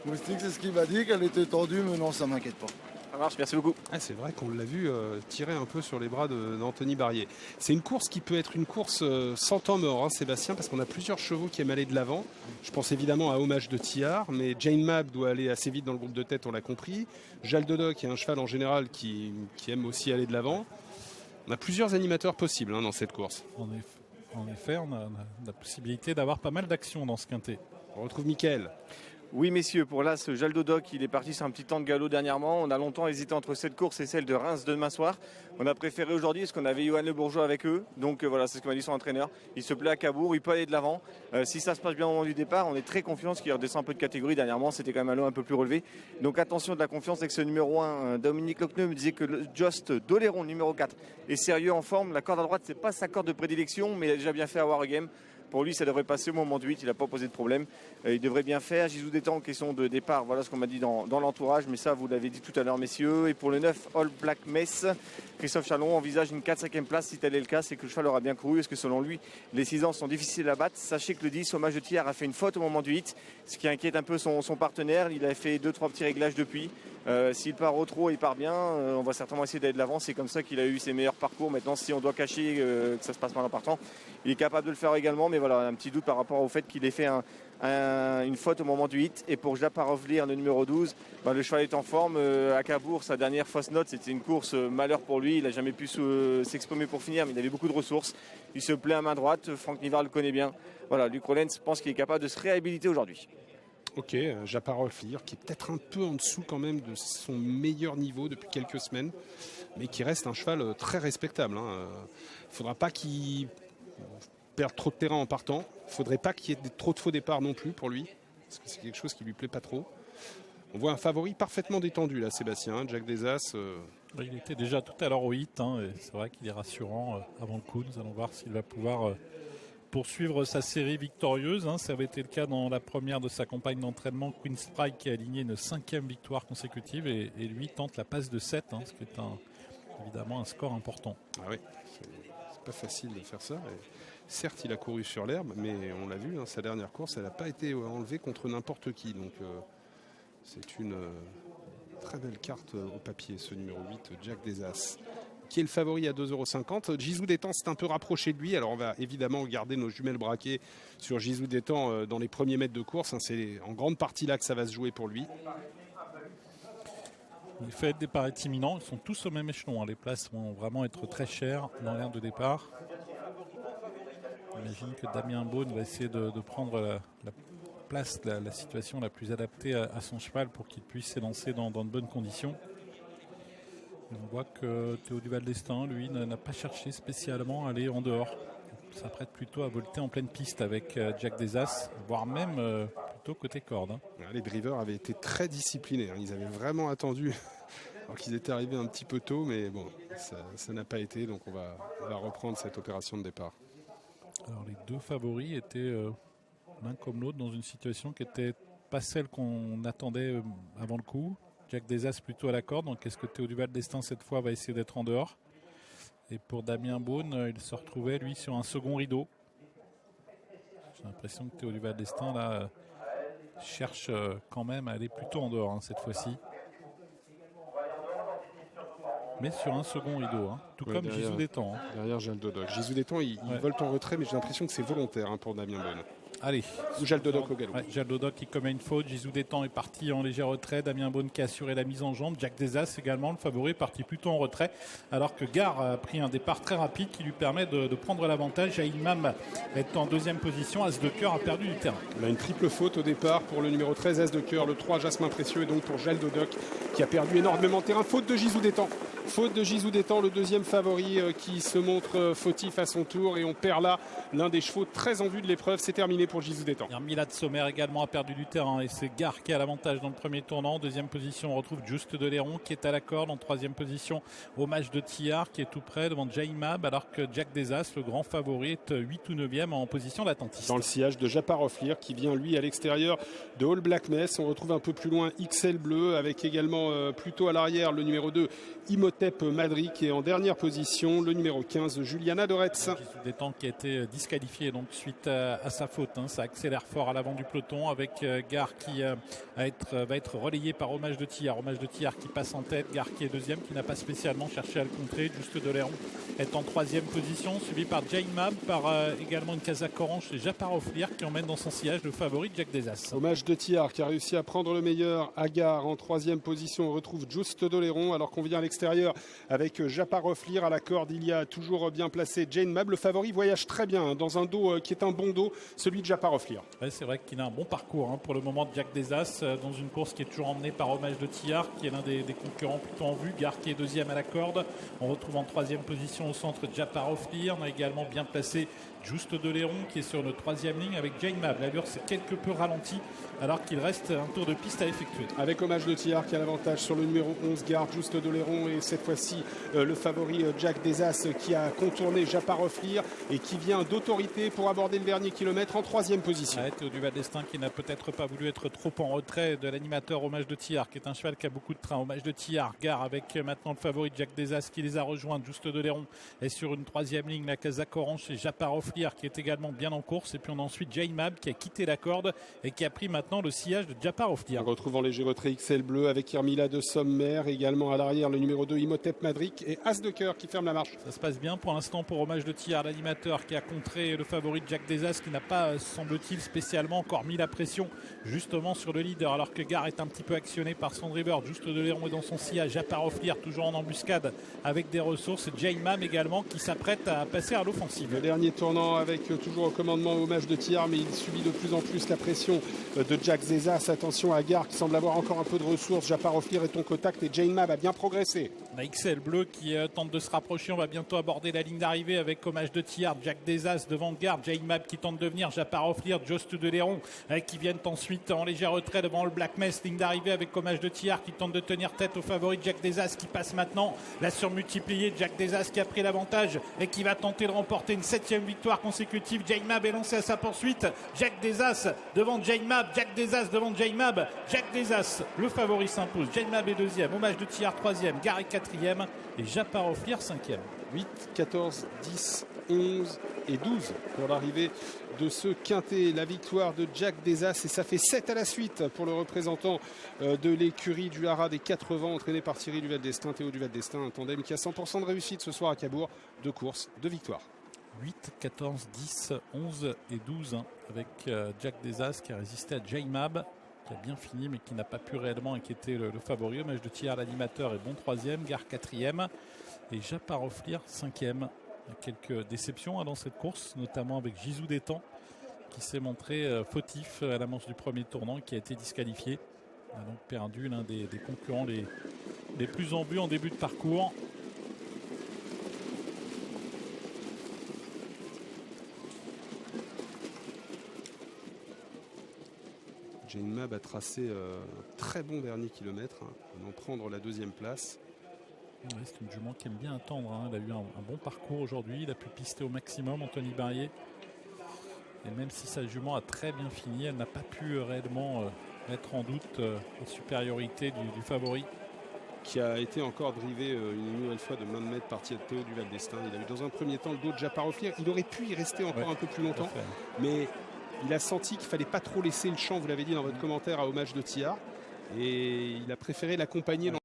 Moustique, c'est ce qu'il m'a dit, qu'elle était tendue, mais non, ça m'inquiète pas. Ça marche, merci beaucoup. Ah, c'est vrai qu'on l'a vu tirer un peu sur les bras d'Anthony Barrier. C'est une course qui peut être une course sans temps mort, hein, Sébastien, parce qu'on a plusieurs chevaux qui aiment aller de l'avant. Je pense évidemment à Hommage de Tillard, mais Jane Mab doit aller assez vite dans le groupe de tête, on l'a compris. Jal Dodoc est un cheval en général qui aime aussi aller de l'avant. On a plusieurs animateurs possibles dans cette course. En effet, on a la possibilité d'avoir pas mal d'actions dans ce quintet. On retrouve Mickaël. Oui messieurs, pour là ce Jaldodoc, il est parti sur un petit temps de galop dernièrement. On a longtemps hésité entre cette course et celle de Reims demain soir. On a préféré aujourd'hui parce qu'on avait Johan Le Bourgeois avec eux. Donc voilà, c'est ce que m'a dit son entraîneur. Il se plaît à Cabourg, il peut aller de l'avant. Si ça se passe bien au moment du départ, on est très confiant parce qu'il redescend un peu de catégorie. Dernièrement, c'était quand même un lot un peu plus relevé. Donc attention de la confiance avec ce numéro 1. Dominique Lochneux me disait que le Just d'Oléron, numéro 4, est sérieux en forme. La corde à droite, c'est pas sa corde de prédilection, mais il a déjà bien fait à Wargame. Pour lui, ça devrait passer au moment du 8, il n'a pas posé de problème. Il devrait bien faire. Gisou Détang, question de départ, voilà ce qu'on m'a dit dans l'entourage, mais ça, vous l'avez dit tout à l'heure, messieurs. Et pour le 9, All Black Mess, Christophe Chalon envisage une 4-5e place. Si tel est le cas, c'est que le cheval aura bien couru. Est-ce que selon lui, les 6 ans sont difficiles à battre? Sachez que le 10, Hommage de Thiers, a fait une faute au moment du 8, ce qui inquiète un peu son partenaire. Il a fait 2-3 petits réglages depuis. S'il part au trot, il part bien. On va certainement essayer d'aller de l'avant. C'est comme ça qu'il a eu ses meilleurs parcours. Maintenant, si on doit cacher que ça se passe mal en partant, il est capable de le faire également. Mais voilà, un petit doute par rapport au fait qu'il ait fait une faute au moment du hit. Et pour Japarovlir, le numéro 12, le cheval est en forme. À Cabourg, sa dernière fausse note, c'était une course malheur pour lui. Il n'a jamais pu s'exprimer pour finir, mais il avait beaucoup de ressources. Il se plaît à main droite. Franck Nivard le connaît bien. Voilà, Luc Rollens pense qu'il est capable de se réhabiliter aujourd'hui. Ok, Japarovlir qui est peut-être un peu en dessous quand même de son meilleur niveau depuis quelques semaines, mais qui reste un cheval très respectable. Il ne faudra pas qu'il perde trop de terrain en partant. Il ne faudrait pas qu'il y ait trop de faux départs non plus pour lui, parce que c'est quelque chose qui ne lui plaît pas trop. On voit un favori parfaitement détendu là, Sébastien, Jack Desas. Il était déjà tout à l'heure au hit, et c'est vrai qu'il est rassurant avant le coup. Nous allons voir s'il va pouvoir poursuivre sa série victorieuse. Ça avait été le cas dans la première de sa campagne d'entraînement. Queen Sprite qui a aligné une 5e victoire consécutive et lui tente la passe de 7, ce qui est évidemment un score important. Ah oui, c'est pas facile de faire ça. Et certes, il a couru sur l'herbe, mais on l'a vu, sa dernière course, elle n'a pas été enlevée contre n'importe qui. Donc c'est une très belle carte au papier, ce numéro 8, Jack Desas, qui est le favori à 2,50 €. Gisou Détang s'est un peu rapproché de lui. Alors on va évidemment regarder nos jumelles braquées sur Gisou Détang dans les premiers mètres de course. C'est en grande partie là que ça va se jouer pour lui. Le fait de départ est imminent. Ils sont tous au même échelon. Les places vont vraiment être très chères dans l'aire de départ. J'imagine que Damien Beaune va essayer de prendre la place, la situation la plus adaptée à son cheval pour qu'il puisse s'élancer dans de bonnes conditions. On voit que Théo Duval d'Estaing, lui, n'a pas cherché spécialement à aller en dehors. Il s'apprête plutôt à volter en pleine piste avec Jack Desas, voire même plutôt côté corde. Les drivers avaient été très disciplinés. Ils avaient vraiment attendu, alors qu'ils étaient arrivés un petit peu tôt, mais bon, ça n'a pas été. Donc on va reprendre cette opération de départ. Alors les deux favoris étaient l'un comme l'autre dans une situation qui n'était pas celle qu'on attendait avant le coup. Jack Desas plutôt à la corde, donc est-ce que Théo Duval d'Estaing cette fois va essayer d'être en dehors? Et pour Damien Beaune, il se retrouvait lui sur un second rideau. J'ai l'impression que Théo Duval d'Estaing là cherche quand même à aller plutôt en dehors cette fois-ci. Mais sur un second rideau, tout comme Gisou Détang. Derrière Jal Dodoc. Gisou Détang, il volte en retrait, mais j'ai l'impression que c'est volontaire pour Damien Beaune. Allez. Ou Jal Dodoc au galop. Jal Dodoc qui commet une faute. Gisou Détang est parti en léger retrait. Damien Beaune qui a assuré la mise en jambe. Jack Desas également, le favori, est parti plutôt en retrait. Alors que Gare a pris un départ très rapide qui lui permet de prendre l'avantage. Jaïl Mam est en deuxième position. As de cœur a perdu du terrain. On a une triple faute au départ pour le numéro 13, As de cœur. Le 3, Jasmin Précieux. Et donc pour Jal Dodoc qui a perdu énormément de terrain. Faute de Gisou Détang. Faute de Gisou Détang, le deuxième favori qui se montre fautif à son tour. Et on perd là l'un des chevaux très en vue de l'épreuve. C'est terminé pour Gisou Détang. Milad Sommer également a perdu du terrain et c'est Gare qui a l'avantage dans le premier tournant. En deuxième position, on retrouve Just de Léron qui est à la corde. En troisième position, Hommage de Tillard qui est tout près devant Jaimab, alors que Jack Desas, le grand favori, est 8 ou 9e en position d'attentiste. Dans le sillage de Japarovlir qui vient lui à l'extérieur de All Black Mess. On retrouve un peu plus loin XL Bleu avec également plutôt à l'arrière le numéro 2 Imhotep Madri qui est en dernière position. Le numéro 15 Juliana Doretz. Gisou Détang qui a été disqualifié donc suite à sa faute hein. Ça accélère fort à l'avant du peloton avec Gare qui va être relayé par Hommage de Tillard. Hommage de Tillard qui passe en tête, Gare qui est deuxième, qui n'a pas spécialement cherché à le contrer. Juste Doléron est en troisième position, suivi par Jane Mab, par également une casaque orange et Japarov Lear qui emmène dans son sillage le favori Jack Desas. Hommage de Tillard qui a réussi à prendre le meilleur à Gare en troisième position. On retrouve Just Doléron alors qu'on vient à l'extérieur avec Japarov Lear à la corde. Il y a toujours bien placé Jane Mab. Le favori voyage très bien hein, dans un dos qui est un bon dos, celui de Japarov Lear. Ouais, c'est vrai qu'il a un bon parcours hein, pour le moment de Jack Desas dans une course qui est toujours emmenée par Hommage de Tillard qui est l'un des concurrents plutôt en vue. Gare qui est deuxième à la corde. On retrouve en troisième position au centre Japarov Lear. On a également bien placé Juste Doléron qui est sur notre troisième ligne avec Jane Mab. L'allure s'est quelque peu ralentie alors qu'il reste un tour de piste à effectuer. Avec Hommage de Tillard qui a l'avantage sur le numéro 11, Gare, Juste Doléron et cette fois-ci le favori Jack Desas qui a contourné Japarov Lear et qui vient d'autorité pour aborder le dernier kilomètre en troisième position. Ouais, Théo Duval d'Estaing qui n'a peut-être pas voulu être trop en retrait de l'animateur Hommage de Tillard qui est un cheval qui a beaucoup de train. Hommage de Tillard, Gare avec maintenant le favori Jack Desas qui les a rejoints. Juste Doléron est sur une troisième ligne, la casaque orange et Japarov Lear qui est également bien en course. Et puis on a ensuite Jane Mab qui a quitté la corde et qui a pris maintenant le sillage de Japarov Lear. On retrouve en léger retrait XL bleu avec Hermila de Sommer, également à l'arrière le numéro 2 Imhotep Madrik et As de cœur qui ferme la marche. Ça se passe bien pour l'instant pour Hommage de Tillard, l'animateur qui a contré le favori de Jack Desas qui n'a pas, semble-t-il, spécialement encore mis la pression justement sur le leader alors que Gare est un petit peu actionné par son driver. Juste Doléron est dans son sillage, Japarov Lear toujours en embuscade avec des ressources. Jane Mab également qui s'apprête à passer à l'offensive. Le dernier tournant avec toujours au commandement Hommage de Tillard, mais il subit de plus en plus la pression de Jack Desas. Attention à Gare qui semble avoir encore un peu de ressources. Japarov Lear est en contact et Jane Mab a bien progressé. La XL bleu qui tente de se rapprocher. On va bientôt aborder la ligne d'arrivée avec Hommage de Tillard, Jack Desas devant Gare, Jane Mab qui tente de venir, Japarov Lear, Just Doléron qui viennent ensuite en léger retrait devant le Black Mess. Ligne d'arrivée avec Hommage de Tillard qui tente de tenir tête au favori Jack Desas qui passe maintenant. La surmultipliée, Jack Desas qui a pris l'avantage et qui va tenter de remporter une 7e victoire consécutive. Jane Mab est lancé à sa poursuite. Jack Desas devant Jane Mab, Jack Desas devant Jane Mab, Jack Desas, le favori s'impose. Jane Mab est deuxième, Hommage de Tillard troisième, Gare est quatrième et Japarov Lear cinquième. 8, 14, 10, 11 et 12 pour l'arrivée de ce quintet. La victoire de Jack Desas et ça fait 7 à la suite pour le représentant de l'écurie du Haras des 4 vents entraîné par Thierry Duval d'Estaing, Théo Duval d'Estaing, un tandem qui a 100% de réussite ce soir à Cabourg. 2 courses, 2 victoires. 8, 14, 10, 11 et 12 hein, avec Jack Desas qui a résisté à Jane Mab qui a bien fini mais qui n'a pas pu réellement inquiéter le favori. Hommage de Tillard, l'animateur, est bon troisième, Gare quatrième et Japarov Lear cinquième. Il y a quelques déceptions hein, dans cette course, notamment avec Gisou Détang qui s'est montré fautif à l'amorce du premier tournant, qui a été disqualifié. Il a donc perdu l'un des concurrents les plus en vue en début de parcours. Jane Mab a tracé un très bon dernier kilomètre, hein, en prendre la 2e place. Ouais, c'est une jument qui aime bien attendre. Hein. Elle a eu un bon parcours aujourd'hui. Il a pu pister au maximum, Anthony Barrier. Et même si sa jument a très bien fini, elle n'a pas pu réellement mettre en doute la supériorité du favori. Qui a été encore drivé une nouvelle fois de main de maître par Théo Duval d'Estaing. Il a eu dans un premier temps le dos de Japarov Lear. Il aurait pu y rester encore un peu plus longtemps. Mais il a senti qu'il ne fallait pas trop laisser le champ, vous l'avez dit dans votre commentaire, à Hommage de Tillard. Et il a préféré l'accompagner dans